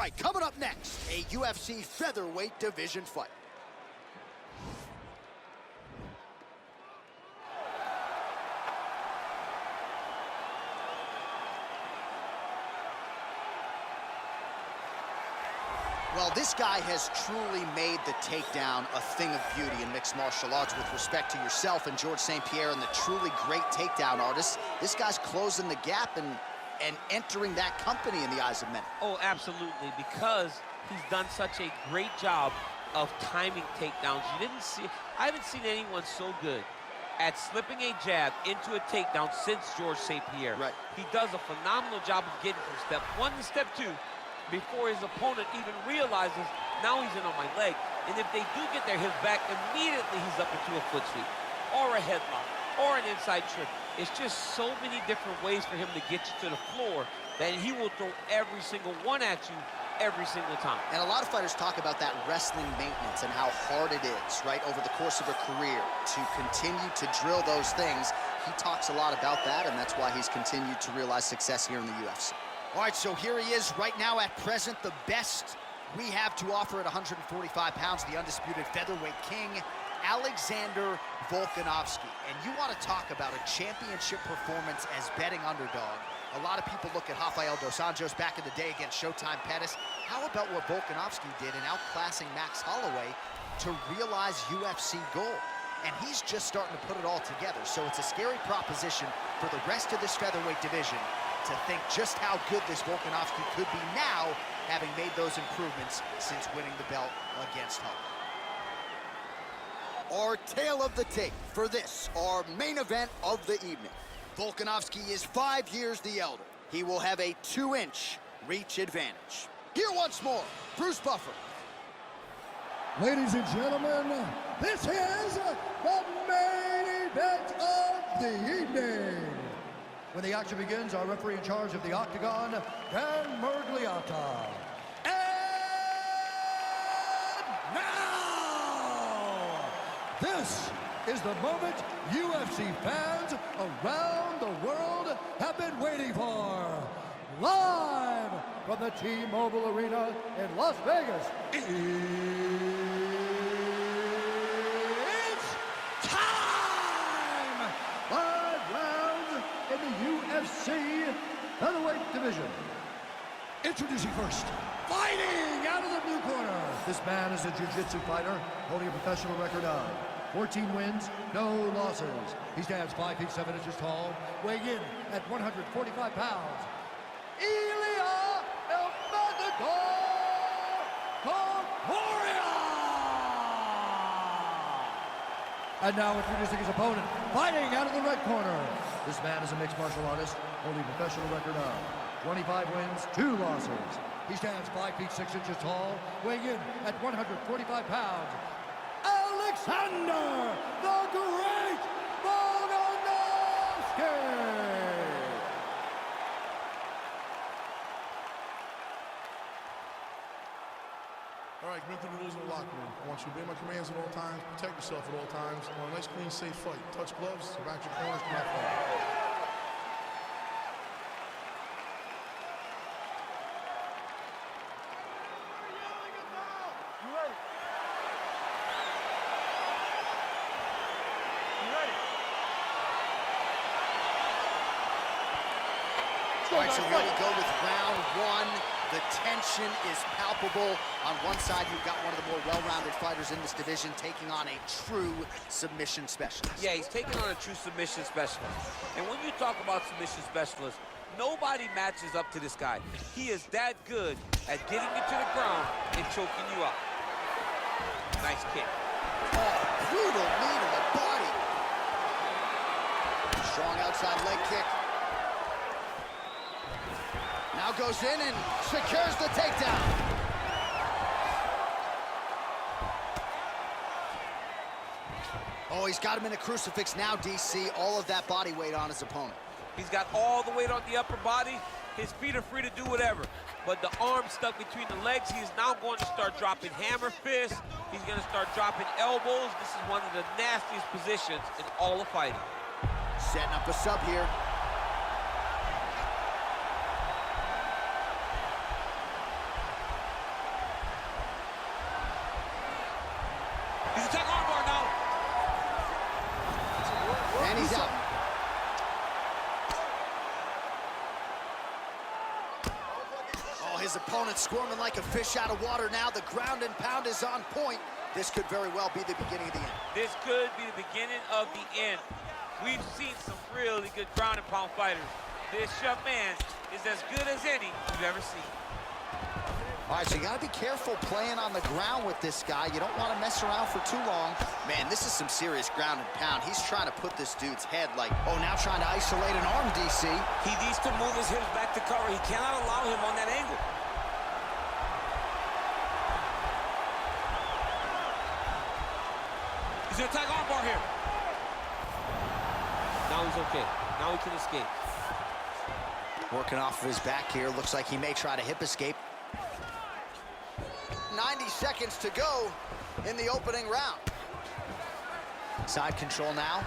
right, coming up next, a UFC featherweight division fight. Well, this guy has truly made the takedown a thing of beauty in mixed martial arts with respect to yourself and George St. Pierre and the truly great takedown artists. This guy's closing the gap and entering that company in the eyes of many. Oh, absolutely, because he's done such a great job of timing takedowns. I haven't seen anyone so good at slipping a jab into a takedown since George St. Pierre. Right. He does a phenomenal job of getting from step one to step two before his opponent even realizes, now he's in on my leg. And if they do get their hips back, immediately he's up into a foot sweep, or a headlock, or an inside trick. It's just so many different ways for him to get you to the floor that he will throw every single one at you every single time. And a lot of fighters talk about that wrestling maintenance and how hard it is, right, over the course of a career to continue to drill those things. He talks a lot about that, and that's why he's continued to realize success here in the UFC. All right, so here he is right now at present, the best we have to offer at 145 pounds, the undisputed featherweight king, Alexander Volkanovski. And you want to talk about a championship performance as betting underdog. A lot of people look at Rafael dos Anjos back in the day against Showtime Pettis. How about what Volkanovski did in outclassing Max Holloway to realize UFC gold? And he's just starting to put it all together. So it's a scary proposition for the rest of this featherweight division to think just how good this Volkanovski could be now, having made those improvements since winning the belt against Holloway. Our tale of the tape for this, our main event of the evening. Volkanovski is 5 years the elder. He will have a 2-inch reach advantage. Here once more, Bruce Buffer. Ladies and gentlemen, this is the main event of the evening. When the action begins, our referee in charge of the Octagon, Dan Mergliata. And now, this is the moment UFC fans around the world have been waiting for. Live from the T-Mobile Arena in Las Vegas, it's time! 5 rounds in the UFC featherweight division. Introducing first, fighting out of the blue corner. This man is a jiu-jitsu fighter holding a professional record of 14 wins, no losses. He stands 5 feet 7 inches tall, weighing in at 145 pounds. Ilya El Matador Topuria! And now introducing his opponent, fighting out of the red corner. This man is a mixed martial artist, holding a professional record of 25 wins, 2 losses. He stands 5 feet 6 inches tall, weighing in at 145 pounds. Alexander the Great Volkanovski! All right, commit to the rules of the locker room. I want you to obey my commands at all times, protect yourself at all times. I want a nice, clean, safe fight. Touch gloves, back your corners, come out fight. All right, so here we go with round one. The tension is palpable. On one side, you've got one of the more well-rounded fighters in this division taking on a true submission specialist. Yeah, he's taking on a true submission specialist. And when you talk about submission specialists, nobody matches up to this guy. He is that good at getting you to the ground and choking you out. Nice kick. Oh, brutal knee to the body. Strong outside leg kick. Now goes in and secures the takedown. Oh, he's got him in a crucifix now, DC. All of that body weight on his opponent. He's got all the weight on the upper body. His feet are free to do whatever. But the arm stuck between the legs. He is now going to start dropping hammer fists. He's going to start dropping elbows. This is one of the nastiest positions in all of fighting. Setting up a sub here. And he's out. Oh, his opponent's squirming like a fish out of water now. The ground and pound is on point. This could very well be the beginning of the end. This could be the beginning of the end. We've seen some really good ground and pound fighters. This young man is as good as any you've ever seen. All right, so you got to be careful playing on the ground with this guy. You don't want to mess around for too long. Man, this is some serious ground and pound. He's trying to put this dude's head like, oh, now trying to isolate an arm, DC. He needs to move his hips back to cover. He cannot allow him on that angle. He's going to attack armbar here. Now he's okay. Now he can escape. Working off of his back here. Looks like he may try to hip escape. 90 seconds to go in the opening round. Side control now.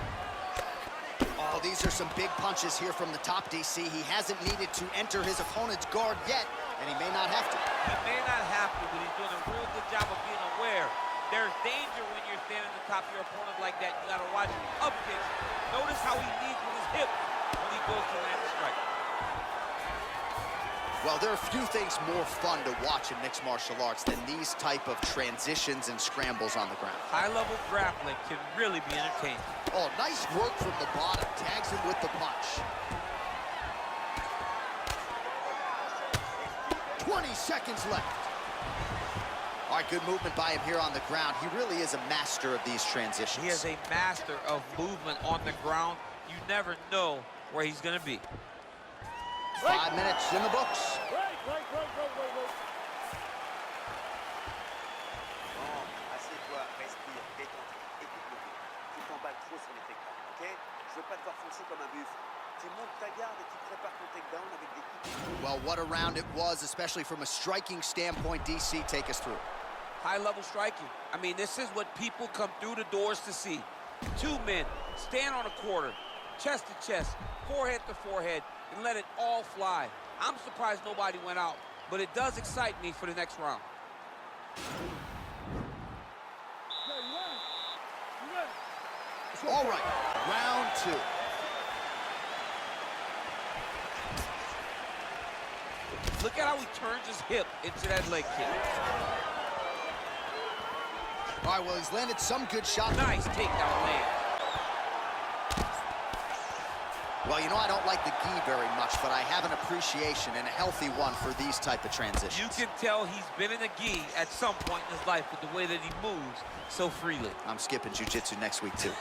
Oh, these are some big punches here from the top, DC. He hasn't needed to enter his opponent's guard yet, and he may not have to. He may not have to, but he's doing a real good job of being aware. There's danger when you're standing at the top of your opponent like that. You gotta watch up kicks. Notice how he leads with his hip when he goes to land a strike. Well, there are few things more fun to watch in mixed martial arts than these type of transitions and scrambles on the ground. High-level grappling can really be entertaining. Oh, nice work from the bottom. Tags him with the punch. 20 seconds left. All right, good movement by him here on the ground. He really is a master of these transitions. He is a master of movement on the ground. You never know where he's going to be. 5 minutes in the books. Assieds-toi, respire, détente, écoute-le. Tu t'emballes trop sur les takedowns, ok? Je veux pas te voir foncer comme un buffle. Tu montes ta garde et tu prépares ton takedown avec des kicks. Well, what a round it was, especially from a striking standpoint. DC, take us through. High-level striking. I mean, this is what people come through the doors to see. Two men stand on a quarter, chest to chest, forehead to forehead, and let it all fly. I'm surprised nobody went out, but it does excite me for the next round. All right, round two. Look at how he turns his hip into that leg kick. All right, well, he's landed some good shots. Nice takedown land. Well, you know, I don't like the gi very much, but I have an appreciation and a healthy one for these type of transitions. You can tell he's been in a gi at some point in his life with the way that he moves so freely. I'm skipping jiu-jitsu next week, too.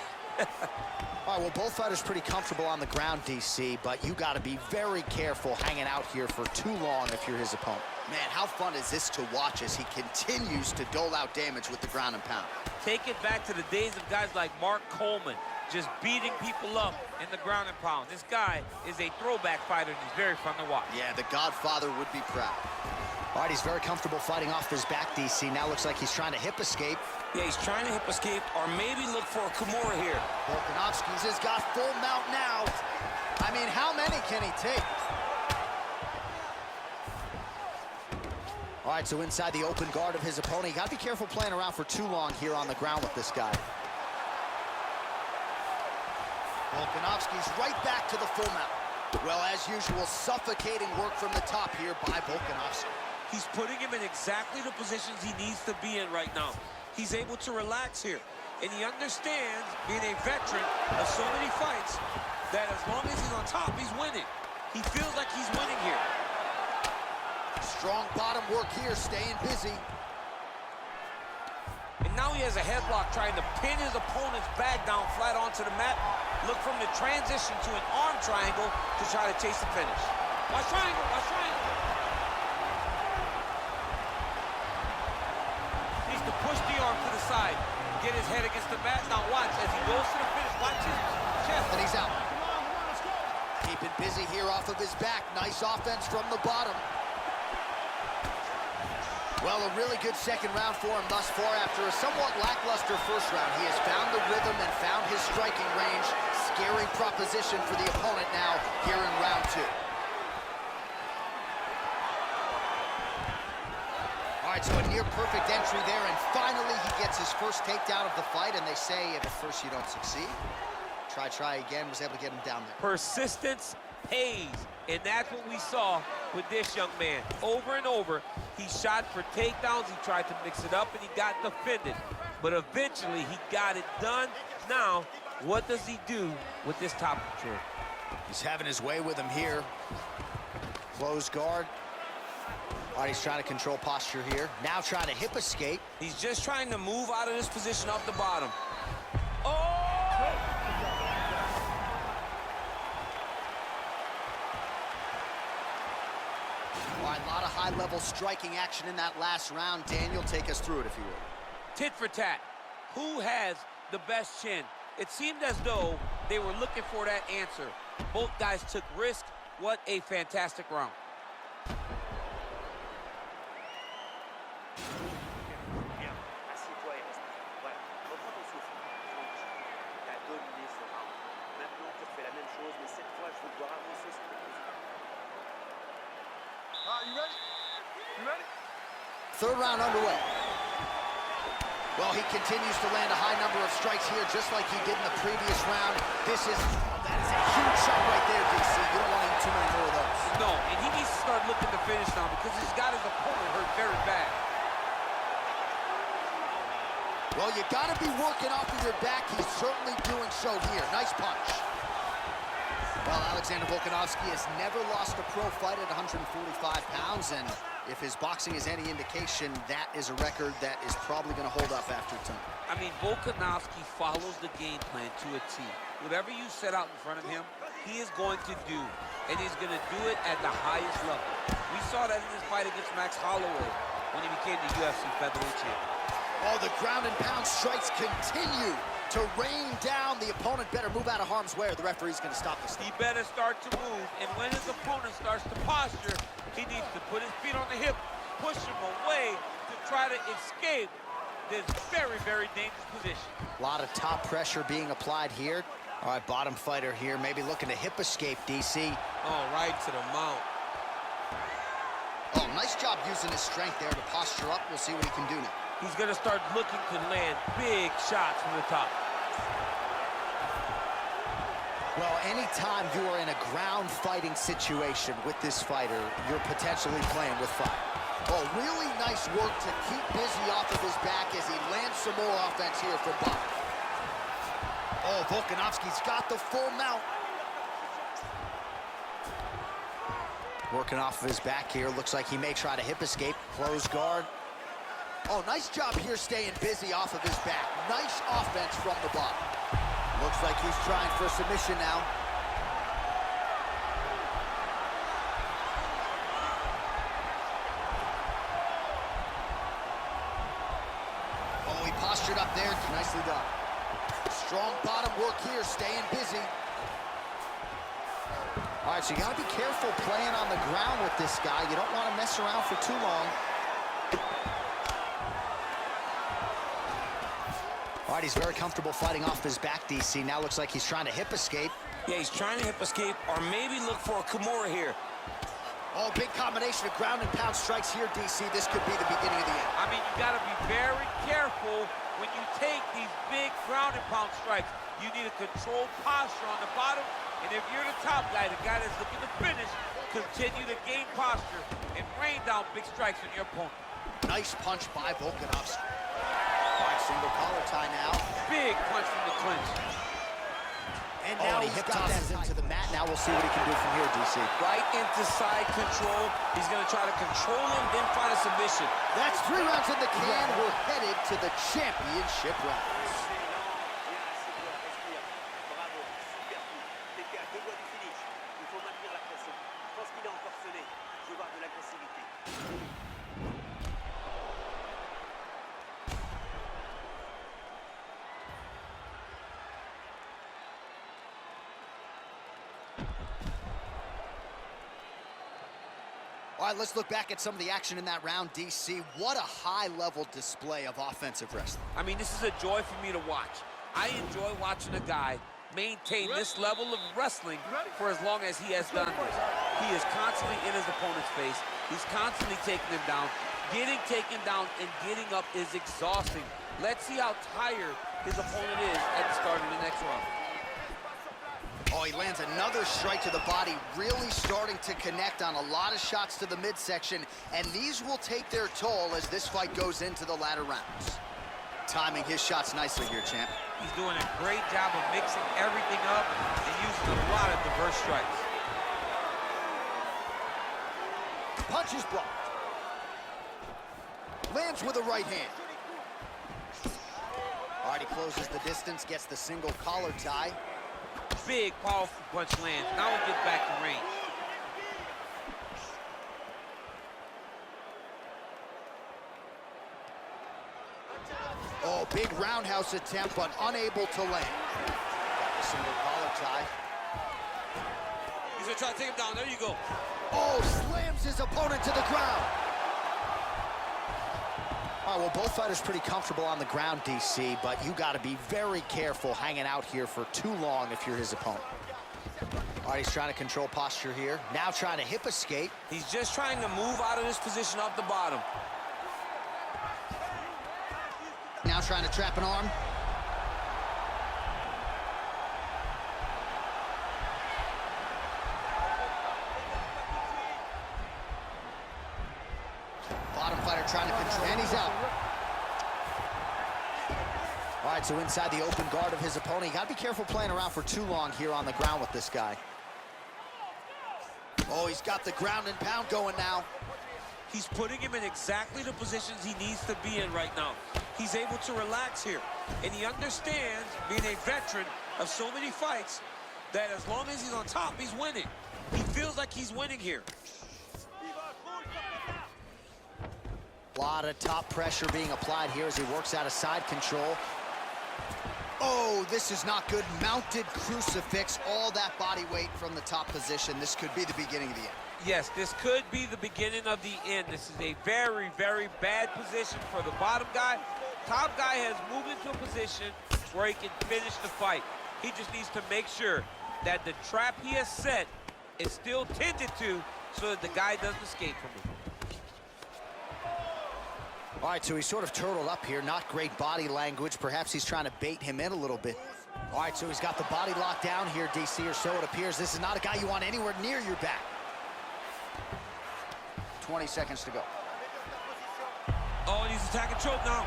All right, well, both fighters pretty comfortable on the ground, DC, but you got to be very careful hanging out here for too long if you're his opponent. Man, how fun is this to watch as he continues to dole out damage with the ground and pound? Take it back to the days of guys like Mark Coleman, just beating people up in the ground and pound. This guy is a throwback fighter, and he's very fun to watch. Yeah, the Godfather would be proud. All right, he's very comfortable fighting off his back, DC. Now looks like he's trying to hip escape. Yeah, he's trying to hip escape or maybe look for a Kimura here. Volkanovski's has got full mount now. I mean, how many can he take? All right, so inside the open guard of his opponent. You got to be careful playing around for too long here on the ground with this guy. Volkanovski's right back to the full mount. Well, as usual, suffocating work from the top here by Volkanovski. He's putting him in exactly the positions he needs to be in right now. He's able to relax here, and he understands, being a veteran of so many fights, that as long as he's on top, he's winning. He feels like he's winning here. Strong bottom work here, staying busy. And now he has a headlock trying to pin his opponent's back down flat onto the mat. Look from the transition to an arm triangle to try to chase the finish. Watch triangle, watch triangle. Needs to push the arm to the side, get his head against the mat. Now watch, as he goes to the finish, watch his chest. And he's out. Keeping busy here off of his back. Nice offense from the bottom. Well, a really good second round for him thus far. After a somewhat lackluster first round, he has found the rhythm and found his striking range. Scary proposition for the opponent now here in round two. All right, so a near-perfect entry there, and finally he gets his first takedown of the fight, and they say if at first you don't succeed, Try again, was able to get him down there. Persistence pays, and that's what we saw with this young man. Over and over, he shot for takedowns, he tried to mix it up, and he got defended. But eventually, he got it done. Now, what does he do with this top control? He's having his way with him here. Closed guard. All right, he's trying to control posture here. Now trying to hip escape. He's just trying to move out of this position off the bottom. Oh! All right, a lot of high-level striking action in that last round. Daniel, take us through it, if you will. Tit for tat. Who has the best chin? It seemed as though they were looking for that answer. Both guys took risk. What a fantastic round. Bien, assieds-toi et respire. Voilà, reprends ton souffle. Tranquille. Tu as dominé ce round. Maintenant, tu refais la même chose, mais cette fois, je veux te voir avancer sur tes positions. You ready? You ready? Third round underway. Well, he continues to land a high number of strikes here, just like he did in the previous round. That is a huge shot right there, DC. You don't want to eat too many more of those. No, and he needs to start looking to finish now because he's got his opponent hurt very bad. Well, you got to be working off of your back. He's certainly doing so here. Nice punch. Well, Alexander Volkanovski has never lost a pro fight at 145 pounds, and if his boxing is any indication, that is a record that is probably going to hold up after time. I mean, Volkanovski follows the game plan to a T. Whatever you set out in front of him, he is going to do, and he's going to do it at the highest level. We saw that in his fight against Max Holloway when he became the UFC featherweight champion. Oh, the ground and pound strikes continue to rain down. The opponent better move out of harm's way or the referee's going to stop this thing. He better start to move, and when his opponent starts to posture, he needs to put his feet on the hip, push him away to try to escape this very, very dangerous position. A lot of top pressure being applied here. All right, bottom fighter here, maybe looking to hip escape, DC. Oh, right to the mount. Oh, nice job using his strength there to posture up. We'll see what he can do now. He's going to start looking to land big shots from the top. Well, anytime you are in a ground fighting situation with this fighter, you're potentially playing with fire. Oh, really nice work to keep busy off of his back as he lands some more offense here from bottom. Oh, Volkanovski's got the full mount. Working off of his back here. Looks like he may try to hip escape. Close guard. Oh, nice job here staying busy off of his back. Nice offense from the bottom. Looks like he's trying for a submission now. Oh, he postured up there. Nicely done. Strong bottom work here, staying busy. All right, so you got to be careful playing on the ground with this guy. You don't want to mess around for too long. All right, he's very comfortable fighting off his back, DC. Now looks like he's trying to hip escape. Yeah, he's trying to hip escape or maybe look for a Kimura here. Oh, big combination of ground and pound strikes here, DC. This could be the beginning of the end. I mean, you got to be very careful when you take these big ground and pound strikes. You need a controlled posture on the bottom. And if you're the top guy, the guy that's looking to finish, continue to gain posture and rain down big strikes on your opponent. Nice punch by Volkanovski. All right, single collar tie now. Big punch from the clinch. And now he hip tosses into the mat. Now we'll see what he can do from here, DC. Right into side control. He's going to try to control him, then find a submission. That's 3 rounds in the can. We're headed to the championship rounds. Bravo, super coup. T'étais à 2 doigts du finish. Il faut maintenir la pression. Je pense qu'il est encore sonné. Je veux voir de l'agressivité. All right, let's look back at some of the action in that round, DC. What a high-level display of offensive wrestling. I mean, this is a joy for me to watch. I enjoy watching a guy maintain this level of wrestling for as long as he has done this. He is constantly in his opponent's face. He's constantly taking him down. Getting taken down and getting up is exhausting. Let's see how tired his opponent is at the start of the next round. Oh, he lands another strike to the body, really starting to connect on a lot of shots to the midsection, and these will take their toll as this fight goes into the latter rounds. Timing his shots nicely here, champ. He's doing a great job of mixing everything up and using a lot of diverse strikes. Punch is blocked. Lands with a right hand. All right, he closes the distance, gets the single collar tie. Big, powerful punch lands. Now he gets back to range. Oh, big roundhouse attempt, but unable to land. Got the single collar tie. He's gonna try to take him down. There you go. Oh, slams his opponent to the ground. All right, well, both fighters pretty comfortable on the ground, DC, but you got to be very careful hanging out here for too long if you're his opponent. All right, he's trying to control posture here. Now trying to hip escape. He's just trying to move out of this position off the bottom. Now trying to trap an arm. Bottom fighter trying to control, and he's out. All right, so inside the open guard of his opponent. You got to be careful playing around for too long here on the ground with this guy. Oh, he's got the ground and pound going now. He's putting him in exactly the positions he needs to be in right now. He's able to relax here, and he understands, being a veteran of so many fights, that as long as he's on top, he's winning. He feels like he's winning here. A lot of top pressure being applied here as he works out of side control. Oh, this is not good. Mounted crucifix, all that body weight from the top position. This could be the beginning of the end. Yes, this could be the beginning of the end. This is a very, very bad position for the bottom guy. Top guy has moved into a position where he can finish the fight. He just needs to make sure that the trap he has set is still tended to so that the guy doesn't escape from him. All right, so he's sort of turtled up here. Not great body language. Perhaps he's trying to bait him in a little bit. All right, so he's got the body locked down here, DC, or so it appears. This is not a guy you want anywhere near your back. 20 seconds to go. Oh, and he's attacking choke now.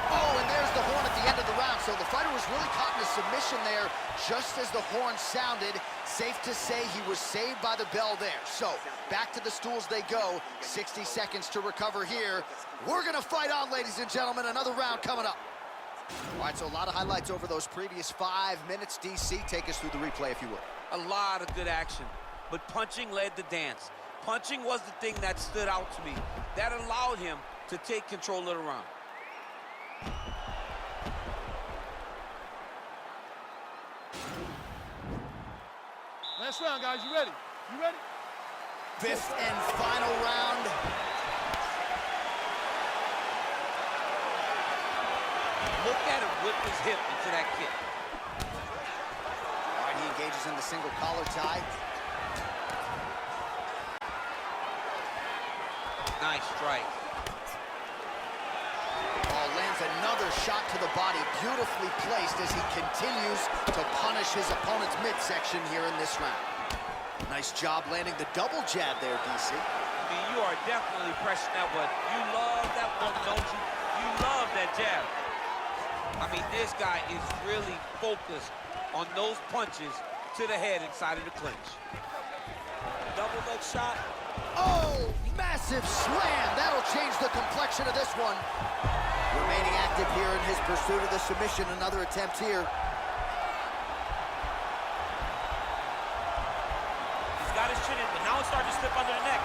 Oh, and there's the horn at the end of the round. So the fighter was really caught in a submission there just as the horn sounded. Safe to say he was saved by the bell there. So back to the stools they go. 60 seconds to recover here. We're going to fight on, ladies and gentlemen. Another round coming up. All right, so a lot of highlights over those previous 5 minutes. DC, take us through the replay, if you would. A lot of good action, but punching led the dance. Punching was the thing that stood out to me. That allowed him to take control of the round. Last round, guys. You ready? You ready? 5th and final round. Look at him whip his hip into that kick. All right, he engages in the single collar tie. Nice strike. Oh, lands another shot to the body, beautifully placed as he continues to punish his opponent's midsection here in this round. Nice job landing the double jab there, DC. I mean, you are definitely pressing that one. You love that one, don't you? You love that jab. I mean, this guy is really focused on those punches to the head inside of the clinch. Double leg shot. Oh, massive slam. That'll change the complexion of this one. Remaining active here in his pursuit of the submission. Another attempt here. He's got his chin in, but now it's starting to slip under the neck.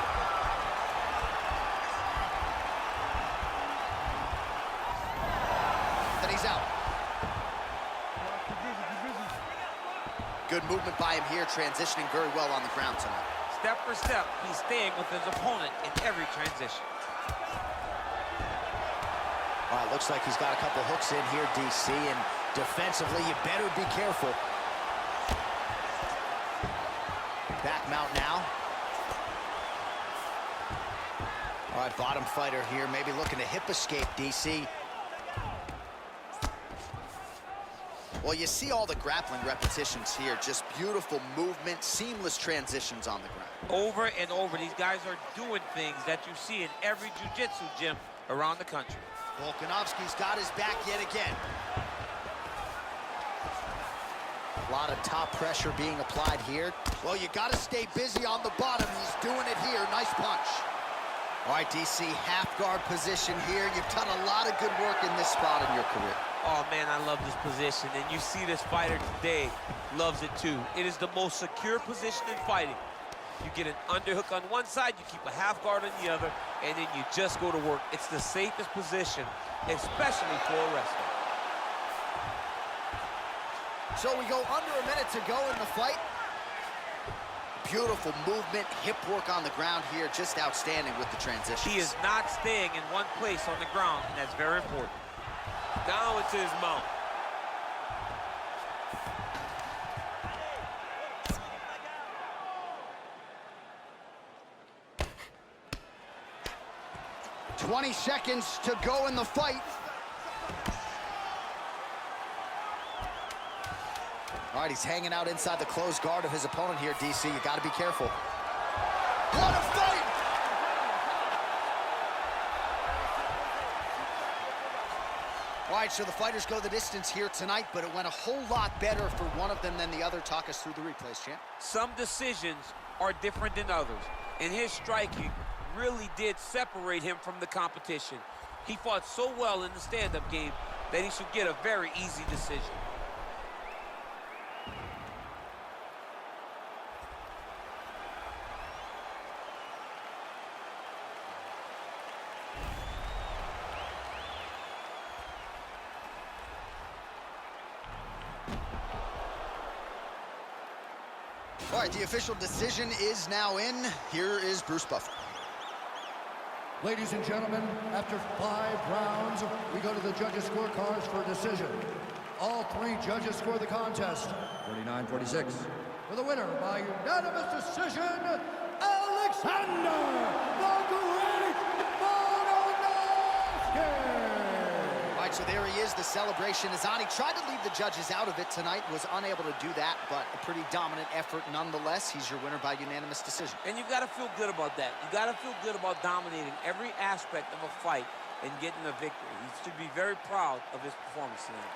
Then he's out. Good movement by him here, transitioning very well on the ground tonight. Step for step, he's staying with his opponent in every transition. All right, looks like he's got a couple hooks in here, DC, and defensively, you better be careful. Back mount now. All right, bottom fighter here, maybe looking to hip escape, DC. Well, you see all the grappling repetitions here. Just beautiful movement, seamless transitions on the ground. Over and over, these guys are doing things that you see in every jiu-jitsu gym around the country. Volkanovski's got his back yet again. A lot of top pressure being applied here. Well, you got to stay busy on the bottom. He's doing it here. Nice punch. All right, DC, half guard position here. You've done a lot of good work in this spot in your career. Oh, man, I love this position. And you see this fighter today loves it, too. It is the most secure position in fighting. You get an underhook on one side, you keep a half guard on the other, and then you just go to work. It's the safest position, especially for a wrestler. So we go under a minute to go in the fight. Beautiful movement, hip work on the ground here, just outstanding with the transitions. He is not staying in one place on the ground, and that's very important. Now it's his mount. "20 seconds to go in the fight." All right, he's hanging out inside the closed guard of his opponent here, DC. You got to be careful. What a fight! All right, so the fighters go the distance here tonight, but it went a whole lot better for one of them than the other. Talk us through the replays, champ. Some decisions are different than others, and his striking really did separate him from the competition. He fought so well in the stand-up game that he should get a very easy decision. All right, the official decision is now in. Here is Bruce Buffer. Ladies and gentlemen, after 5 rounds, we go to the judges' scorecards for a decision. All 3 judges score the contest 49-46. For the winner by unanimous decision, Alexander the Great Volkanovski! All right, so there he is. The celebration is on. He tried to leave the judges out of it tonight, was unable to do that, but a pretty dominant effort nonetheless. He's your winner by unanimous decision. And you've got to feel good about that. You've got to feel good about dominating every aspect of a fight and getting a victory. He should be very proud of his performance tonight.